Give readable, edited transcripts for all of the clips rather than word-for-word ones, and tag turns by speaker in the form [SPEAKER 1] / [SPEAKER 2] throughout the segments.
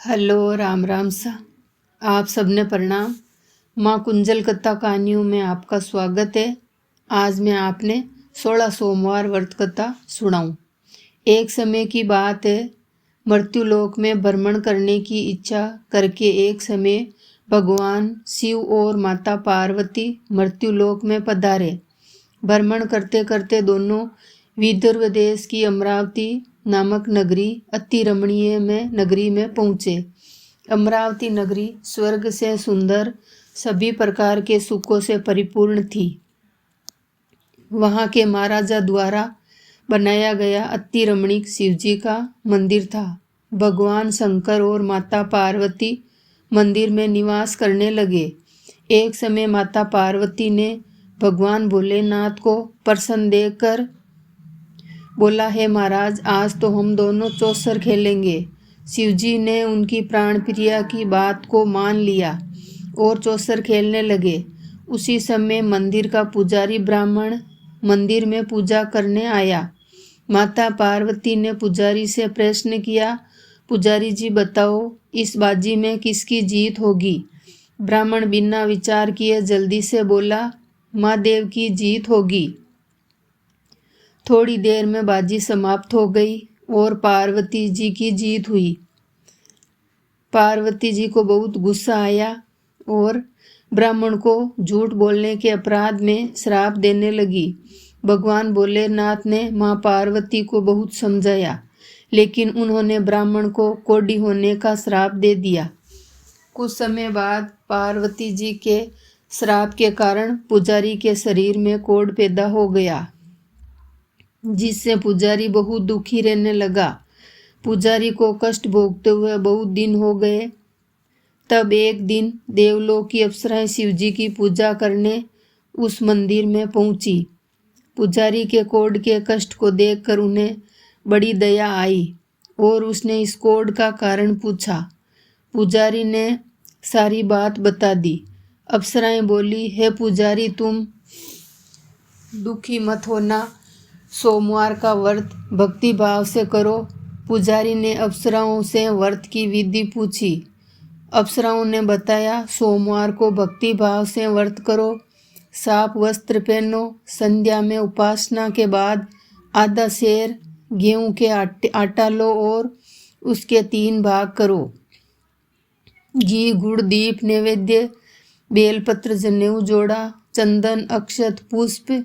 [SPEAKER 1] Hello, Ram Ram सा। आप सबने प्रणाम। माँ कुंजल कथा कहानियों में आपका स्वागत है। आज मैं आपने 16 सोमवार व्रत कथा सुनाऊं। एक समय की बात है, मृत्युलोक में भ्रमण करने की इच्छा करके एक समय भगवान शिव और माता पार्वती मृत्युलोक में पधारे। भ्रमण करते करते दोनों विदर्भ देश की अमरावती नामक नगरी अति रमणीय में नगरी में पहुँचे। अमरावती नगरी स्वर्ग से सुंदर, सभी प्रकार के सुखों से परिपूर्ण थी। वहाँ के महाराजा द्वारा बनाया गया अति रमणीक शिवजी का मंदिर था। भगवान शंकर और माता पार्वती मंदिर में निवास करने लगे। एक समय माता पार्वती ने भगवान भोलेनाथ को प्रसन्न देखकर बोला, है महाराज, आज तो हम दोनों चौसर खेलेंगे। शिवजी ने उनकी प्राण प्रिया की बात को मान लिया और चौसर खेलने लगे। उसी समय मंदिर का पुजारी ब्राह्मण मंदिर में पूजा करने आया। माता पार्वती ने पुजारी से प्रश्न किया, पुजारी जी बताओ, इस बाजी में किसकी जीत होगी? ब्राह्मण बिना विचार किए जल्दी से बोला, महादेव की जीत होगी। थोड़ी देर में बाजी समाप्त हो गई और पार्वती जी की जीत हुई। पार्वती जी को बहुत गुस्सा आया और ब्राह्मण को झूठ बोलने के अपराध में श्राप देने लगी। भगवान भोलेनाथ ने माँ पार्वती को बहुत समझाया, लेकिन उन्होंने ब्राह्मण को कोढ़ी होने का श्राप दे दिया। कुछ समय बाद पार्वती जी के श्राप के कारण पुजारी के शरीर में कोढ़ पैदा हो गया, जिससे पुजारी बहुत दुखी रहने लगा। पुजारी को कष्ट भोगते हुए बहुत दिन हो गए। तब एक दिन देवलोक की अप्सराएं शिवजी की पूजा करने उस मंदिर में पहुंची। पुजारी के कोढ़ के कष्ट को देखकर उन्हें बड़ी दया आई और उसने इस कोढ़ का कारण पूछा। पुजारी ने सारी बात बता दी। अप्सराएं बोली, हे पुजारी, तुम दुखी मत होना, सोमवार का व्रत भक्ति भाव से करो। पुजारी ने अप्सराओं से व्रत की विधि पूछी। अप्सराओं ने बताया, सोमवार को भक्ति भाव से व्रत करो, साफ वस्त्र पहनो, संध्या में उपासना के बाद आधा सेर गेहूं के आटा लो और उसके 3 भाग करो। घी, गुड़, दीप, नैवेद्य, बेलपत्र, जनेऊ जोड़ा, चंदन, अक्षत, पुष्प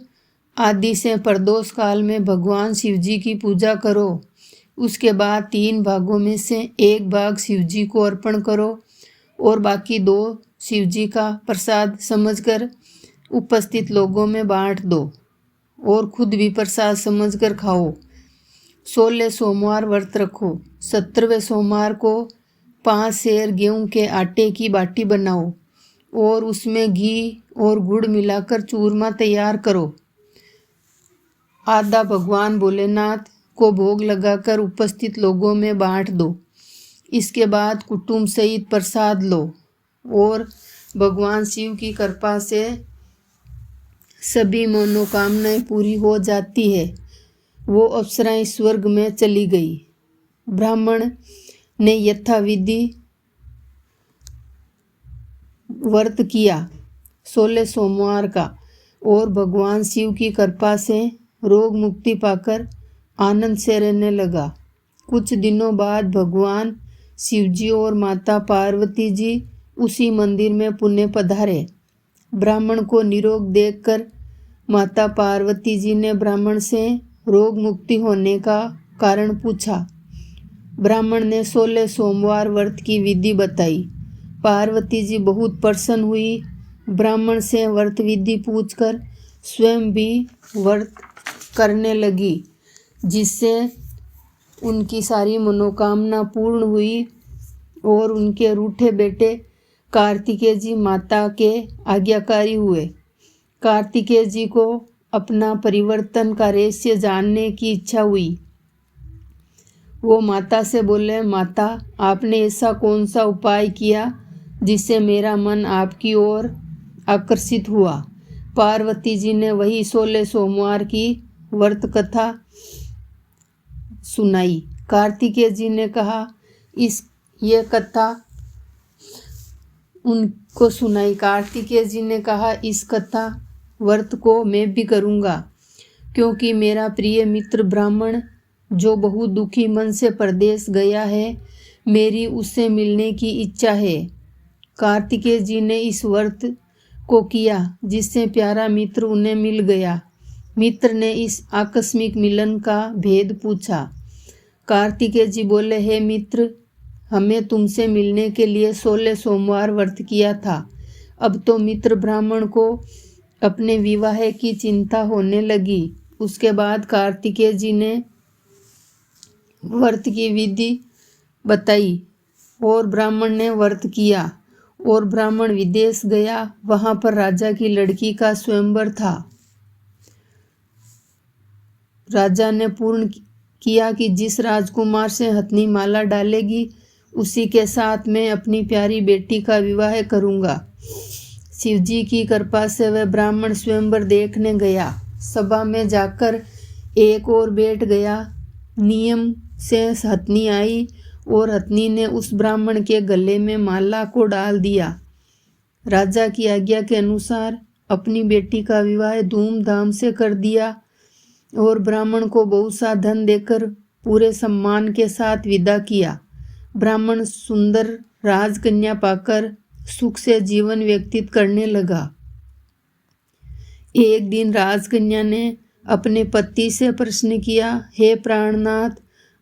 [SPEAKER 1] आदि से प्रदोष काल में भगवान शिवजी की पूजा करो। उसके बाद 3 भागों में से 1 भाग शिवजी को अर्पण करो और बाकी 2 शिवजी का प्रसाद समझकर उपस्थित लोगों में बांट दो और खुद भी प्रसाद समझकर खाओ। 16 सोमवार व्रत रखो। 17वें सोमवार को 5 सेर गेहूं के आटे की बाटी बनाओ और उसमें घी और गुड़ मिलाकर चूरमा तैयार करो। आधा भगवान भोलेनाथ को भोग लगाकर उपस्थित लोगों में बांट दो। इसके बाद कुटुंब सहित प्रसाद लो और भगवान शिव की कृपा से सभी मनोकामनाएं पूरी हो जाती है। वो अप्सराएं स्वर्ग में चली गई। ब्राह्मण ने यथाविधि व्रत किया 16 सोमवार का और भगवान शिव की कृपा से रोग मुक्ति पाकर आनंद से रहने लगा। कुछ दिनों बाद भगवान शिवजी और माता पार्वती जी उसी मंदिर में पुनः पधारे। ब्राह्मण को निरोग देखकर माता पार्वती जी ने ब्राह्मण से रोग मुक्ति होने का कारण पूछा। ब्राह्मण ने 16 सोमवार व्रत की विधि बताई। पार्वती जी बहुत प्रसन्न हुई। ब्राह्मण से व्रत विधि पूछकर स्वयं भी व्रत करने लगी, जिससे उनकी सारी मनोकामना पूर्ण हुई और उनके रूठे बेटे कार्तिकेय जी माता के आज्ञाकारी हुए। कार्तिकेय जी को अपना परिवर्तन का रहस्य जानने की इच्छा हुई। वो माता से बोले, माता, आपने ऐसा कौन सा उपाय किया जिससे मेरा मन आपकी ओर आकर्षित हुआ? पार्वती जी ने वही 16 सोमवार की व्रत कथा सुनाई। कार्तिकेय जी ने कहा, यह कथा उनको सुनाई। कार्तिकेय जी ने कहा, इस कथा व्रत को मैं भी करूँगा, क्योंकि मेरा प्रिय मित्र ब्राह्मण जो बहुत दुखी मन से परदेश गया है, मेरी उससे मिलने की इच्छा है। कार्तिकेय जी ने इस व्रत को किया, जिससे प्यारा मित्र उन्हें मिल गया। मित्र ने इस आकस्मिक मिलन का भेद पूछा। कार्तिकेय जी बोले, हे मित्र, हमें तुमसे मिलने के लिए 16 सोमवार व्रत किया था। अब तो मित्र ब्राह्मण को अपने विवाह की चिंता होने लगी। उसके बाद कार्तिकेय जी ने व्रत की विधि बताई और ब्राह्मण ने व्रत किया और ब्राह्मण विदेश गया। वहां पर राजा की लड़की का स्वयंवर था। राजा ने पूर्ण किया कि जिस राजकुमार से हथनी माला डालेगी, उसी के साथ मैं अपनी प्यारी बेटी का विवाह करूंगा। शिवजी की कृपा से वह ब्राह्मण स्वयंवर देखने गया। सभा में जाकर एक और बैठ गया। नियम से हथनी आई और हथनी ने उस ब्राह्मण के गले में माला को डाल दिया। राजा की आज्ञा के अनुसार अपनी बेटी का विवाह धूमधाम से कर दिया और ब्राह्मण को बहुत सा धन देकर पूरे सम्मान के साथ विदा किया। ब्राह्मण सुंदर राजकन्या पाकर सुख से जीवन व्यतीत करने लगा। एक दिन राजकन्या ने अपने पति से प्रश्न किया, हे प्राणनाथ,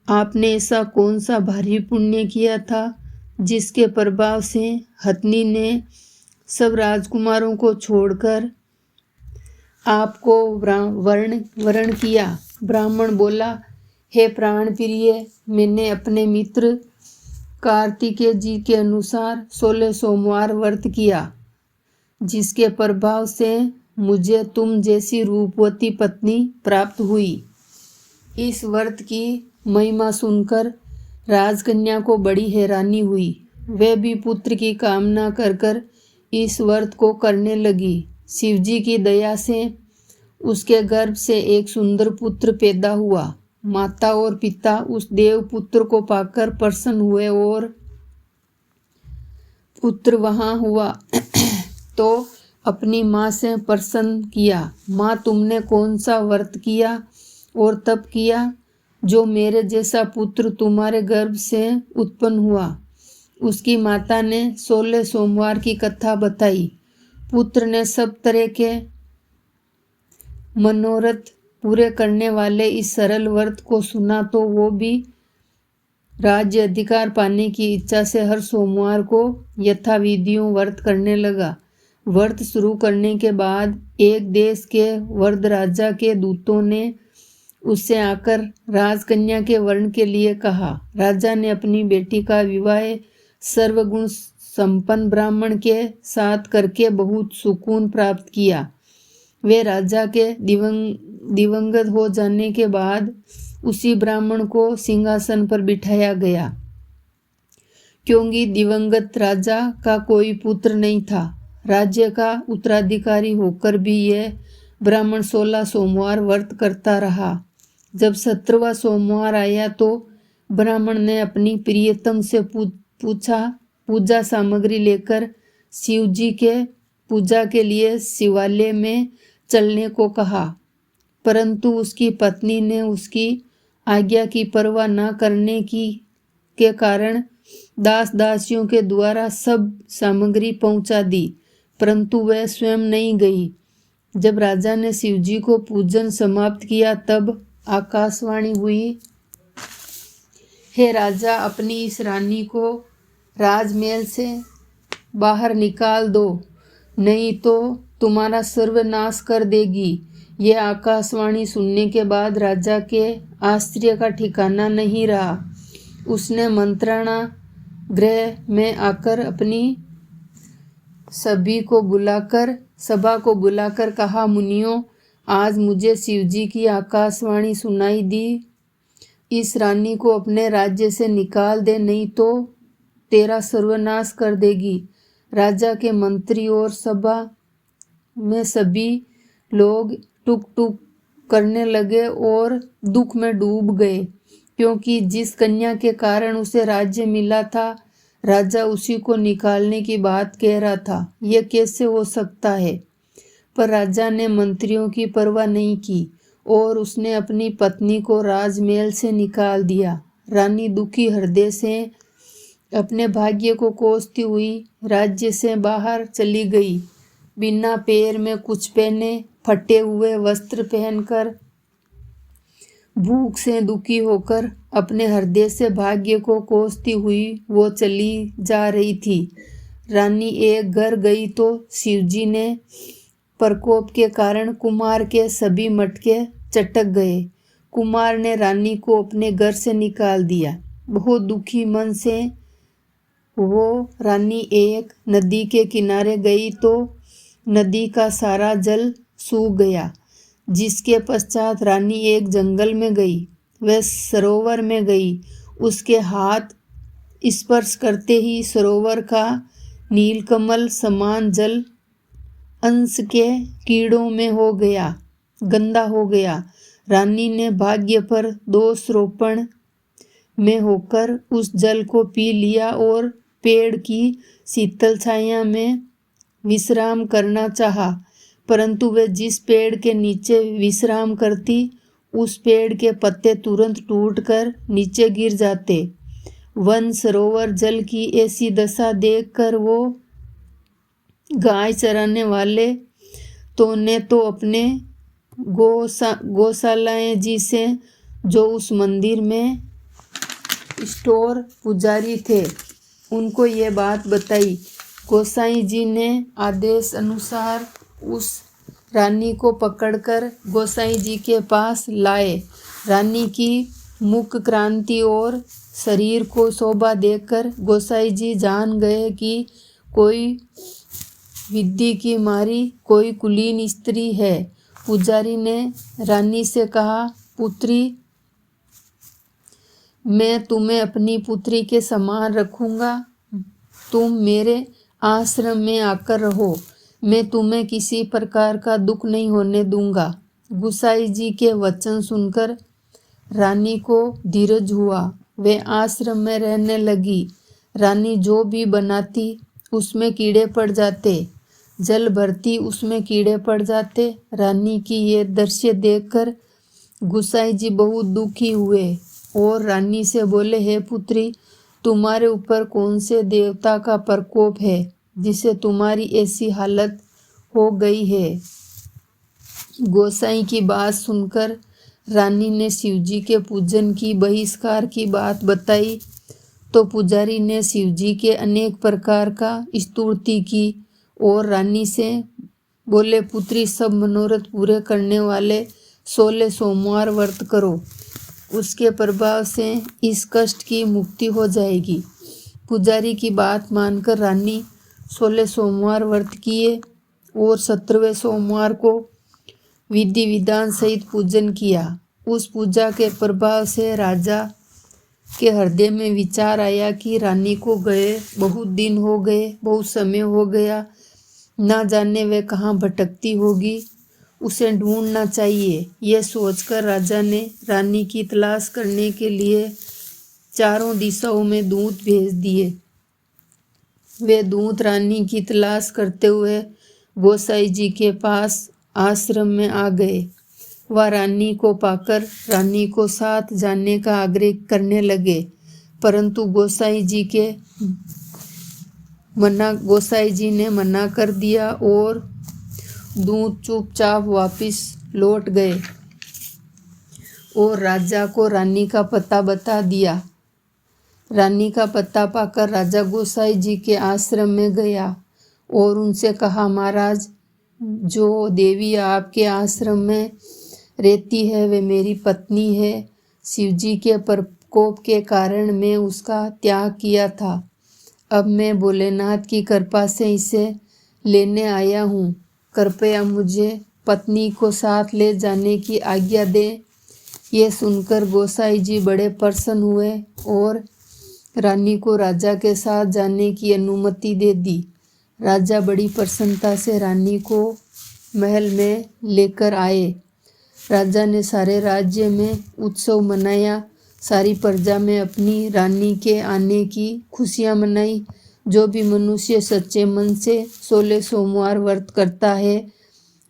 [SPEAKER 1] आपने ऐसा कौन सा भारी पुण्य किया था जिसके प्रभाव से हथनी ने सब राजकुमारों को छोड़कर आपको वरण किया। ब्राह्मण बोला, हे प्राण प्रिय, मैंने अपने मित्र कार्तिकेय जी के अनुसार 16 सोमवार व्रत किया, जिसके प्रभाव से मुझे तुम जैसी रूपवती पत्नी प्राप्त हुई। इस व्रत की महिमा सुनकर राजकन्या को बड़ी हैरानी हुई। वह भी पुत्र की कामना कर इस व्रत को करने लगी। शिवजी की दया से उसके गर्भ से एक सुंदर पुत्र पैदा हुआ। माता और पिता उस देव पुत्र को पाकर प्रसन्न हुए और पुत्र वहां हुआ तो अपनी माँ से प्रश्न किया, माँ, तुमने कौन सा व्रत किया और तप किया जो मेरे जैसा पुत्र तुम्हारे गर्भ से उत्पन्न हुआ। उसकी माता ने 16 सोमवार की कथा बताई। पुत्र ने सब तरह के मनोरथ पूरे करने वाले इस सरल व्रत को सुना तो वो भी राज्य अधिकार पाने की इच्छा से हर सोमवार को यथाविधियों व्रत करने लगा। व्रत शुरू करने के बाद एक देश के वृद्ध राजा के दूतों ने उससे आकर राजकन्या के वर्ण के लिए कहा। राजा ने अपनी बेटी का विवाह सर्वगुण संपन्न ब्राह्मण के साथ करके बहुत सुकून प्राप्त किया। वे राजा के दिवंगत हो जाने के बाद उसी ब्राह्मण को सिंहासन पर बिठाया गया, क्योंकि दिवंगत राजा का कोई पुत्र नहीं था। राज्य का उत्तराधिकारी होकर भी यह ब्राह्मण 16 सोमवार व्रत करता रहा। जब 17वां सोमवार आया तो ब्राह्मण ने अपनी प्रियतम से पूछा पूजा सामग्री लेकर शिव जी के पूजा के लिए शिवालय में चलने को कहा, परंतु उसकी पत्नी ने उसकी आज्ञा की परवाह न करने के कारण दास दासियों के द्वारा सब सामग्री पहुंचा दी, परंतु वह स्वयं नहीं गई। जब राजा ने शिवजी को पूजन समाप्त किया तब आकाशवाणी हुई, हे राजा, अपनी इस रानी को राजमहल से बाहर निकाल दो, नहीं तो तुम्हारा सर्वनाश कर देगी। यह आकाशवाणी सुनने के बाद राजा के आश्चर्य का ठिकाना नहीं रहा। उसने मंत्रणा गृह में आकर अपनी सभा को बुलाकर कहा, मुनियों, आज मुझे शिवजी की आकाशवाणी सुनाई दी। इस रानी को अपने राज्य से निकाल दे, नहीं तो तेरा सर्वनाश कर देगी। राजा के मंत्री और सभा में सभी लोग टुक टुक करने लगे और दुख में डूब गए, क्योंकि जिस कन्या के कारण उसे राज्य मिला था राजा उसी को निकालने की बात कह रहा था। यह कैसे हो सकता है? पर राजा ने मंत्रियों की परवाह नहीं की और उसने अपनी पत्नी को राजमहल से निकाल दिया। रानी दुखी हृदय से अपने भाग्य को कोसती हुई राज्य से बाहर चली गई। बिना पैर में कुछ पहने, फटे हुए वस्त्र पहनकर, भूख से दुखी होकर अपने हृदय से भाग्य को कोसती हुई वो चली जा रही थी। रानी एक घर गई तो शिवजी ने प्रकोप के कारण कुमार के सभी मटके चटक गए। कुमार ने रानी को अपने घर से निकाल दिया। बहुत दुखी मन से वो रानी एक नदी के किनारे गई तो नदी का सारा जल सूख गया, जिसके पश्चात रानी एक जंगल में गई। वह सरोवर में गई। उसके हाथ स्पर्श करते ही सरोवर का नीलकमल समान जल अंश के कीड़ों में हो गया, गंदा हो गया। रानी ने भाग्य पर दोषारोपण में होकर उस जल को पी लिया और पेड़ की शीतल छाया में विश्राम करना चाहा, परंतु वे जिस पेड़ के नीचे विश्राम करती, उस पेड़ के पत्ते तुरंत टूटकर नीचे गिर जाते। वन सरोवर जल की ऐसी दशा देखकर वो गाय चराने वाले ने तो अपने गौशालाएं जी से, जो उस मंदिर में स्टोर पुजारी थे, उनको ये बात बताई। गोसाई जी ने आदेश अनुसार उस रानी को पकड़कर गोसाई जी के पास लाए। रानी की मुख क्रांति और शरीर को शोभा देखकर गोसाई जी जान गए कि कोई विद्धि की मारी कोई कुलीन स्त्री है। पुजारी ने रानी से कहा, पुत्री, मैं तुम्हें अपनी पुत्री के समान रखूंगा। तुम मेरे आश्रम में आकर रहो। मैं तुम्हें किसी प्रकार का दुख नहीं होने दूंगा। गोसाई जी के वचन सुनकर रानी को धीरज हुआ। वे आश्रम में रहने लगी। रानी जो भी बनाती उसमें कीड़े पड़ जाते, जल भरती उसमें कीड़े पड़ जाते। रानी की ये दृश्य देखकर गोसाई जी बहुत दुखी हुए और रानी से बोले, हे पुत्री, तुम्हारे ऊपर कौन से देवता का प्रकोप है जिसे तुम्हारी ऐसी हालत हो गई है? गोसाई की बात सुनकर रानी ने शिवजी के पूजन की बहिष्कार की बात बताई तो पुजारी ने शिवजी के अनेक प्रकार का स्तुति की और रानी से बोले, पुत्री, सब मनोरथ पूरे करने वाले 16 सोमवार व्रत करो, उसके प्रभाव से इस कष्ट की मुक्ति हो जाएगी। पुजारी की बात मानकर रानी 16 सोमवार व्रत किए और 17वें सोमवार को विधि विधान सहित पूजन किया। उस पूजा के प्रभाव से राजा के हृदय में विचार आया कि रानी को गए बहुत दिन हो गए, बहुत समय हो गया, ना जाने वे कहाँ भटकती होगी, उसे ढूंढना चाहिए। यह सोचकर राजा ने रानी की तलाश करने के लिए चारों दिशाओं में दूत भेज दिए। वे दूत रानी की तलाश करते हुए गोसाई जी के पास आश्रम में आ गए। वह रानी को पाकर रानी को साथ जाने का आग्रह करने लगे, परंतु गोसाई जी ने मना कर दिया और दूत चुपचाप वापस लौट गए और राजा को रानी का पता बता दिया। रानी का पता पाकर राजा गोसाई जी के आश्रम में गया और उनसे कहा, महाराज, जो देवी आपके आश्रम में रहती है वे मेरी पत्नी है। शिवजी के प्रकोप के कारण मैं उसका त्याग किया था। अब मैं भोलेनाथ की कृपा से इसे लेने आया हूँ। कृपया मुझे पत्नी को साथ ले जाने की आज्ञा दें। यह सुनकर गोसाई जी बड़े प्रसन्न हुए और रानी को राजा के साथ जाने की अनुमति दे दी। राजा बड़ी प्रसन्नता से रानी को महल में लेकर आए। राजा ने सारे राज्य में उत्सव मनाया। सारी प्रजा में अपनी रानी के आने की खुशियाँ मनाई। जो भी मनुष्य सच्चे मन से 16 सोमवार व्रत करता है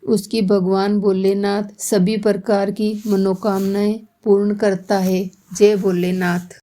[SPEAKER 1] उसकी भगवान भोलेनाथ सभी प्रकार की मनोकामनाएं पूर्ण करता है। जय भोलेनाथ।